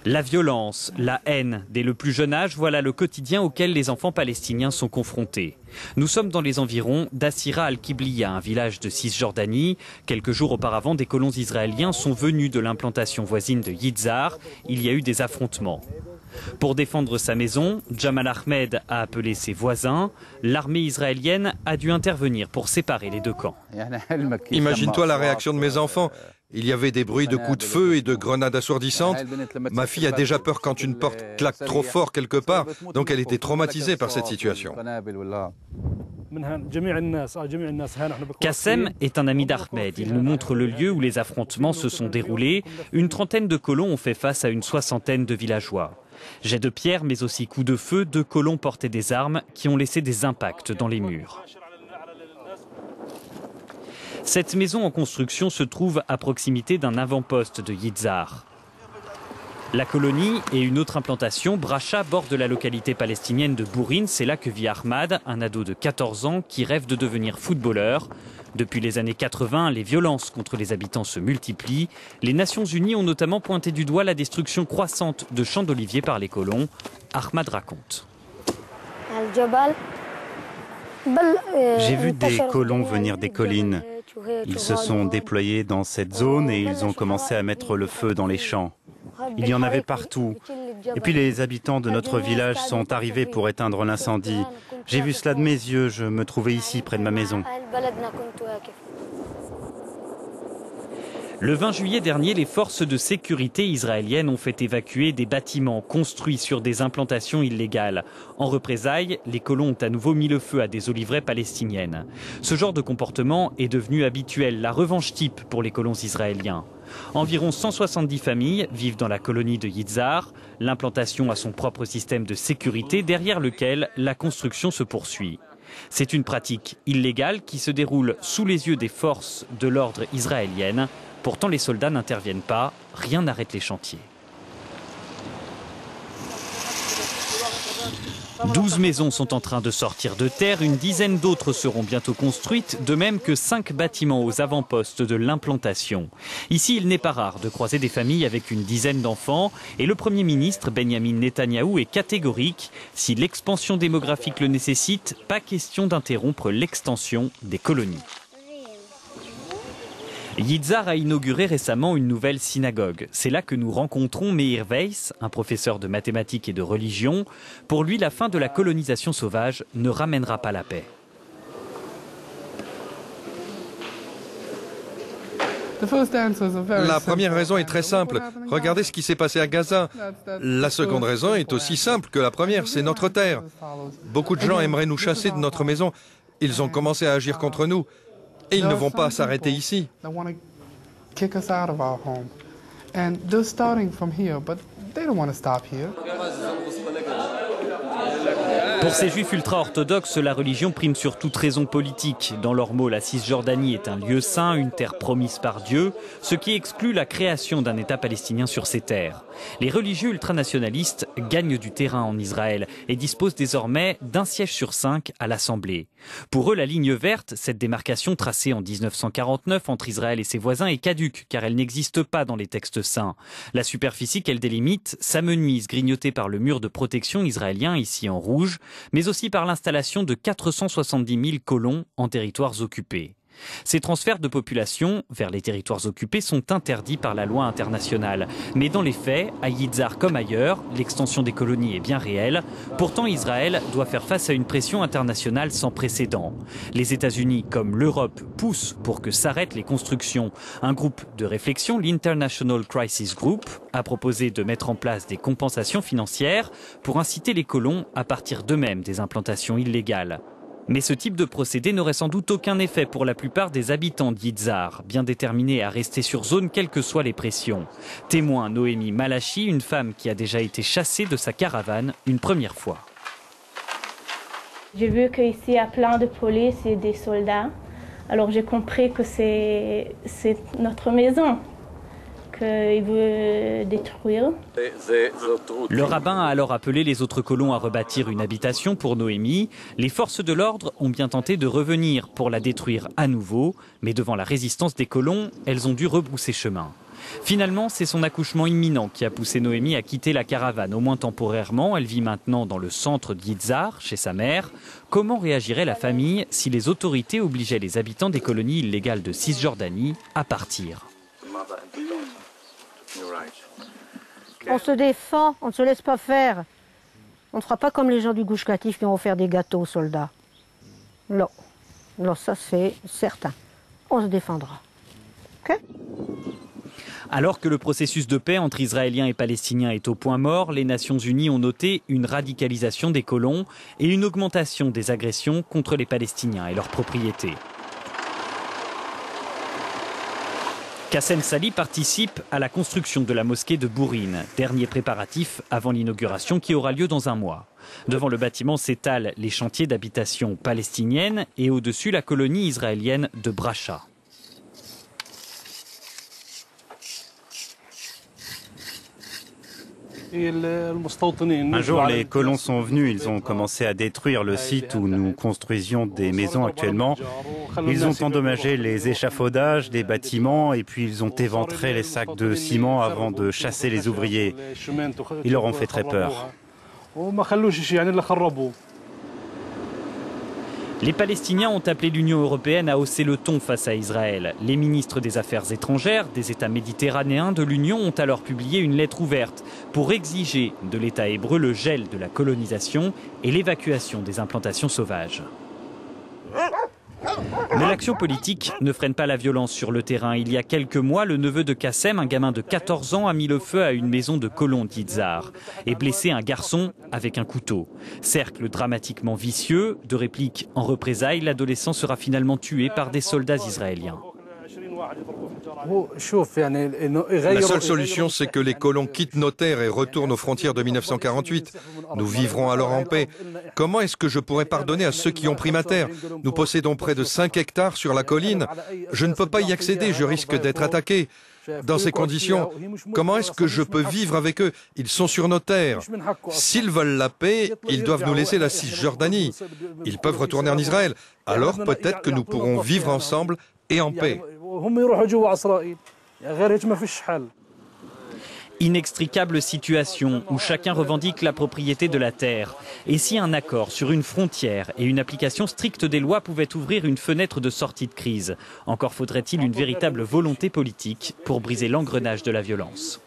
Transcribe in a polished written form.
La violence, la haine, dès le plus jeune âge, voilà le quotidien auquel les enfants palestiniens sont confrontés. Nous sommes dans les environs d'Assira al-Kibliya, un village de Cisjordanie. Quelques jours auparavant, des colons israéliens sont venus de l'implantation voisine de Yitzhar. Il y a eu des affrontements. Pour défendre sa maison, Jamal Ahmed a appelé ses voisins. L'armée israélienne a dû intervenir pour séparer les deux camps. Imagine-toi la réaction de mes enfants. Il y avait des bruits de coups de feu et de grenades assourdissantes. Ma fille a déjà peur quand une porte claque trop fort quelque part, donc elle était traumatisée par cette situation. Kassem est un ami d'Ahmed. Il nous montre le lieu où les affrontements se sont déroulés. Une trentaine de colons ont fait face à une soixantaine de villageois. Jets de pierre, mais aussi coups de feu, 2 colons portaient des armes qui ont laissé des impacts dans les murs. Cette maison en construction se trouve à proximité d'un avant-poste de Yitzhar. La colonie et une autre implantation, Bracha, borde de la localité palestinienne de Bourine. C'est là que vit Ahmad, un ado de 14 ans qui rêve de devenir footballeur. Depuis les années 80, les violences contre les habitants se multiplient. Les Nations Unies ont notamment pointé du doigt la destruction croissante de champs d'oliviers par les colons. Ahmad raconte. J'ai vu des colons venir des collines. Ils se sont déployés dans cette zone et ils ont commencé à mettre le feu dans les champs. Il y en avait partout. Et puis les habitants de notre village sont arrivés pour éteindre l'incendie. J'ai vu cela de mes yeux, je me trouvais ici près de ma maison. Le 20 juillet dernier, les forces de sécurité israéliennes ont fait évacuer des bâtiments construits sur des implantations illégales. En représailles, les colons ont à nouveau mis le feu à des oliveraies palestiniennes. Ce genre de comportement est devenu habituel, la revanche type pour les colons israéliens. Environ 170 familles vivent dans la colonie de Yitzhar. L'implantation a son propre système de sécurité derrière lequel la construction se poursuit. C'est une pratique illégale qui se déroule sous les yeux des forces de l'ordre israéliennes. Pourtant, les soldats n'interviennent pas, rien n'arrête les chantiers. 12 maisons sont en train de sortir de terre, une dizaine d'autres seront bientôt construites, de même que 5 bâtiments aux avant-postes de l'implantation. Ici, il n'est pas rare de croiser des familles avec une dizaine d'enfants et le Premier ministre Benjamin Netanyahou est catégorique. Si l'expansion démographique le nécessite, pas question d'interrompre l'extension des colonies. Yitzhar a inauguré récemment une nouvelle synagogue. C'est là que nous rencontrons Meir Weiss, un professeur de mathématiques et de religion. Pour lui, la fin de la colonisation sauvage ne ramènera pas la paix. La première raison est très simple. Regardez ce qui s'est passé à Gaza. La seconde raison est aussi simple que la première, c'est notre terre. Beaucoup de gens aimeraient nous chasser de notre maison. Ils ont commencé à agir contre nous. Et ils ne vont pas s'arrêter ici. Pour ces juifs ultra-orthodoxes, la religion prime sur toute raison politique. Dans leurs mots, la Cisjordanie est un lieu saint, une terre promise par Dieu, ce qui exclut la création d'un État palestinien sur ces terres. Les religieux ultranationalistes gagnent du terrain en Israël et disposent désormais d'un siège sur 5 à l'Assemblée. Pour eux, la ligne verte, cette démarcation tracée en 1949 entre Israël et ses voisins, est caduque car elle n'existe pas dans les textes saints. La superficie qu'elle délimite s'amenuise, grignotée par le mur de protection israélien ici en rouge, mais aussi par l'installation de 470 000 colons en territoires occupés. Ces transferts de population vers les territoires occupés sont interdits par la loi internationale. Mais dans les faits, à Yitzhar comme ailleurs, l'extension des colonies est bien réelle. Pourtant, Israël doit faire face à une pression internationale sans précédent. Les États-Unis, comme l'Europe, poussent pour que s'arrêtent les constructions. Un groupe de réflexion, l'International Crisis Group, a proposé de mettre en place des compensations financières pour inciter les colons à partir d'eux-mêmes des implantations illégales. Mais ce type de procédé n'aurait sans doute aucun effet pour la plupart des habitants d'Yitzhar, bien déterminés à rester sur zone quelles que soient les pressions. Témoin Noémie Malachi, une femme qui a déjà été chassée de sa caravane une première fois. J'ai vu qu'ici il y a plein de police et des soldats. Alors j'ai compris que c'est notre maison, qu'il veut détruire. Le rabbin a alors appelé les autres colons à rebâtir une habitation pour Noémie. Les forces de l'ordre ont bien tenté de revenir pour la détruire à nouveau, mais devant la résistance des colons, elles ont dû rebrousser chemin. Finalement, c'est son accouchement imminent qui a poussé Noémie à quitter la caravane, au moins temporairement. Elle vit maintenant dans le centre d'Yitzhar, chez sa mère. Comment réagirait la famille si les autorités obligeaient les habitants des colonies illégales de Cisjordanie à partir? On se défend, on ne se laisse pas faire. On ne fera pas comme les gens du Gush Katif qui ont offert des gâteaux aux soldats. Non, non, ça c'est certain. On se défendra. Ok ? Alors que le processus de paix entre Israéliens et Palestiniens est au point mort, les Nations Unies ont noté une radicalisation des colons et une augmentation des agressions contre les Palestiniens et leurs propriétés. Qassem Sali participe à la construction de la mosquée de Bourine, dernier préparatif avant l'inauguration qui aura lieu dans un mois. Devant le bâtiment s'étalent les chantiers d'habitation palestinienne et au-dessus la colonie israélienne de Bracha. Un jour, les colons sont venus, ils ont commencé à détruire le site où nous construisions des maisons actuellement. Ils ont endommagé les échafaudages des bâtiments et puis ils ont éventré les sacs de ciment avant de chasser les ouvriers. Ils leur ont fait très peur. Les Palestiniens ont appelé l'Union européenne à hausser le ton face à Israël. Les ministres des Affaires étrangères des États méditerranéens de l'Union ont alors publié une lettre ouverte pour exiger de l'État hébreu le gel de la colonisation et l'évacuation des implantations sauvages. Mais l'action politique ne freine pas la violence sur le terrain. Il y a quelques mois, le neveu de Qassem, un gamin de 14 ans, a mis le feu à une maison de colons d'Yitzhar et blessé un garçon avec un couteau. Cercle dramatiquement vicieux, de répliques en représailles, l'adolescent sera finalement tué par des soldats israéliens. La seule solution, c'est que les colons quittent nos terres et retournent aux frontières de 1948. Nous vivrons alors en paix. Comment est-ce que je pourrais pardonner à ceux qui ont pris ma terre? Nous possédons près de 5 hectares sur la colline. Je ne peux pas y accéder, je risque d'être attaqué. Dans ces conditions, comment est-ce que je peux vivre avec eux? Ils sont sur nos terres. S'ils veulent la paix, ils doivent nous laisser la Cisjordanie. Ils peuvent retourner en Israël. Alors peut-être que nous pourrons vivre ensemble et en paix. Inextricable situation où chacun revendique la propriété de la terre. Et si un accord sur une frontière et une application stricte des lois pouvait ouvrir une fenêtre de sortie de crise, encore faudrait-il une véritable volonté politique pour briser l'engrenage de la violence.